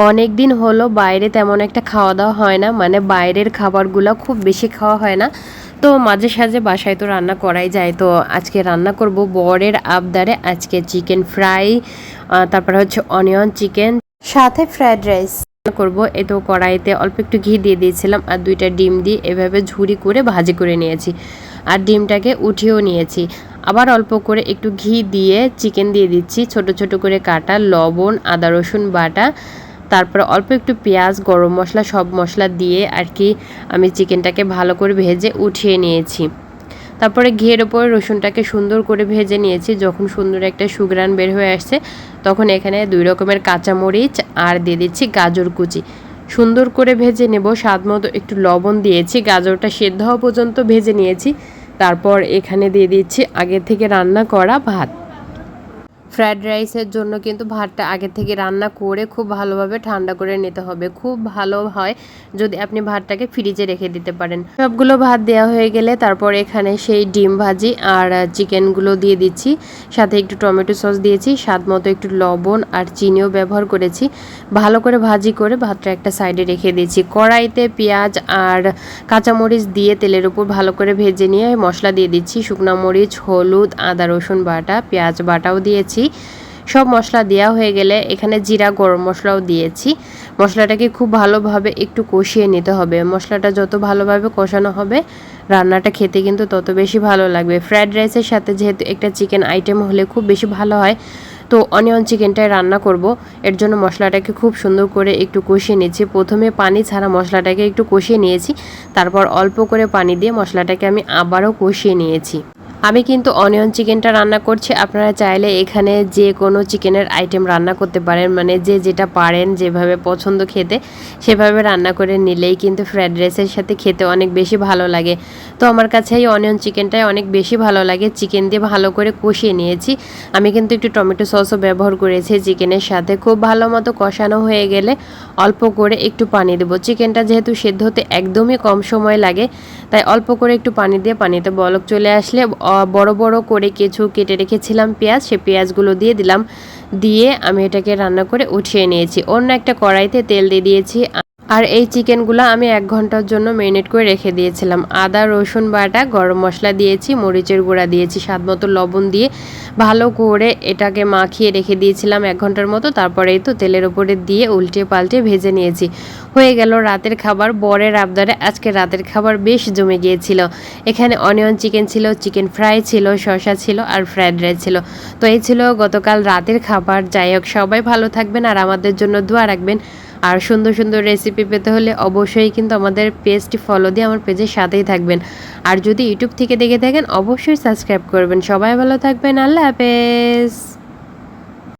অনেক দিন হলো বাইরে তেমন একটা খাওয়া দাওয়া হয় না, মানে বাইরের খাবারগুলো খুব বেশি খাওয়া হয় না। তো মাঝে সাঝে বাসায় তো রান্না করাই যায়। তো আজকে রান্না করব বরের আবদারে আজকে চিকেন ফ্রাই, তারপরে হচ্ছে অনিয়ন চিকেন, সাথে ফ্রাইড রাইস করব। এ তো কড়াইতে অল্প একটু ঘি দিয়ে দিয়েছিলাম আর 2টা ডিম দিয়ে এভাবে ঝুরি করে ভাজি করে নিয়েছি। আর ডিমটাকে উঠিয়েও নিয়েছি। আবার অল্প করে একটু ঘি দিয়ে চিকেন দিয়ে দিচ্ছি, ছোট ছোট করে কাটা, লবণ, আদা রসুন বাটা, তারপর অল্প একটু পেঁয়াজ, গরম মশলা, সব মশলা দিয়ে আর কি আমি চিকেনটাকে ভালো করে ভেজে উঠিয়ে নিয়েছি। তারপরে ঘিয়ের ওপর রসুনটাকে সুন্দর করে ভেজে নিয়েছি। যখন সুন্দর একটা সুঘ্রাণ বের হয়ে আসছে তখন এখানে 2 রকমের কাঁচামরিচ আর দিয়ে দিচ্ছি গাজর কুচি, সুন্দর করে ভেজে নেব। স্বাদ মতো একটু লবণ দিয়েছি, গাজরটা সেদ্ধ হওয়া পর্যন্ত ভেজে নিয়েছি। তারপর এখানে দিয়ে দিচ্ছি আগে থেকে রান্না করা ভাত। ফ্রায়েড রাইসের জন্য কিন্তু ভাতটা আগে থেকে রান্না করে খুব ভালোভাবে ঠান্ডা করে নিতে হবে। খুব ভালো হয় যদি আপনি ভাতটাকে ফ্রিজে রেখে দিতে পারেন। সবগুলো ভাত দেওয়া হয়ে গেলে তারপর এখানে সেই ডিম ভাজি আর চিকেনগুলো দিয়ে দিচ্ছি, সাথে একটু টমেটো সস দিয়েছি, স্বাদ মতো একটু লবণ আর চিনিও ব্যবহার করেছি। ভালো করে ভাজি করে ভাতটা একটা সাইডে রেখে দিয়েছি। কড়াইতে পেঁয়াজ আর কাঁচামরিচ দিয়ে তেলের উপর ভালো করে ভেজে নিয়ে মশলা দিয়ে দিচ্ছি, শুকনো মরিচ, হলুদ, আদা রসুন বাটা, পেঁয়াজ বাটাও দিয়েছি। সব মশলা দেওয়া হয়ে গেলে এখানে জিরা, গরম মশলাও দিয়েছি। মশলাটাকে খুব ভালোভাবে একটু কষিয়ে নিতে হবে। মশলাটা যত ভালোভাবে কষানো হবে রান্নাটা খেতে কিন্তু তত বেশি ভালো লাগবে। ফ্রায়েড রাইসের সাথে যেহেতু একটা চিকেন আইটেম হলে খুব বেশি ভালো হয়, তো অনিয়ন চিকেনটাই রান্না করব। এর জন্য মশলাটাকে খুব সুন্দর করে একটু কষিয়ে নিয়েছি। প্রথমে পানি ছাড়া মশলাটাকে একটু কষিয়ে নিয়েছি, তারপর অল্প করে পানি দিয়ে মশলাটাকে আমি আবারও কষিয়ে নিয়েছি। আমি কিন্তু অনিয়ন চিকেনটা রান্না করছি, আপনারা চাইলে এখানে যে কোনো চিকেনের আইটেম রান্না করতে পারেন, মানে যে যেটা পারেন, যেভাবে পছন্দ খেতে সেভাবে রান্না করে নিলেই কিন্তু ফ্রায়েড রাইসের সাথে খেতে অনেক বেশি ভালো লাগে। তো আমার কাছে এই অনিয়ন চিকেনটাই অনেক বেশি ভালো লাগে। চিকেন দিয়ে ভালো করে কষিয়ে নিয়েছি। আমি কিন্তু একটু টমেটো সসও ব্যবহার করেছি চিকেনের সাথে। খুব ভালো মতো কষানো হয়ে গেলে অল্প করে একটু পানি দেবো। চিকেনটা যেহেতু সেদ্ধ হতে একদমই কম সময় লাগে, তাই অল্প করে একটু পানি দিয়ে পানিতে বলক চলে আসলে বড় বড় করে কিছু কেটে রেখেছিলাম পেঁয়াজ, সেই পেঁয়াজগুলো দিয়ে দিলাম। দিয়ে আমি এটাকে রান্না করে উঠিয়ে নিয়েছি। অন্য একটা কড়াইতে তেল দিয়ে দিয়েছি। আর এই চিকেনগুলো আমি 1 ঘন্টার জন্য ম্যারিনেট করে রেখে দিয়েছিলাম। আদা রসুন বাটা, গরম মশলা দিয়েছি, মরিচের গুঁড়া দিয়েছি, স্বাদ মতো লবণ দিয়ে ভালো করে এটাকে মাখিয়ে রেখে দিয়েছিলাম 1 ঘন্টার মতো। তারপরে এই তো তেলের উপরে দিয়ে উল্টে পাল্টে ভেজে নিয়েছি। হয়ে গেল রাতের খাবার। বরের আবদারে আজকে রাতের খাবার বেশ জমে গিয়েছিল। এখানে অনিয়ন চিকেন ছিল, চিকেন ফ্রাই ছিল, শসা ছিল আর ফ্রায়েড রাইস ছিল। তো এই ছিল গতকাল রাতের খাবার। যাই হোক, সবাই ভালো থাকবেন আর আমাদের জন্য দোয়া রাখবেন। আর সুন্দর সুন্দর রেসিপি পেতে হলে অবশ্যই কিন্তু আমাদের পেজটি ফলো দিয়ে আমার পেজের সাথেই থাকবেন। আর যদি ইউটিউব থেকে দেখে থাকেন অবশ্যই সাবস্ক্রাইব করবেন। সবাই ভালো থাকবেন। আল্লাহ হাফেজ।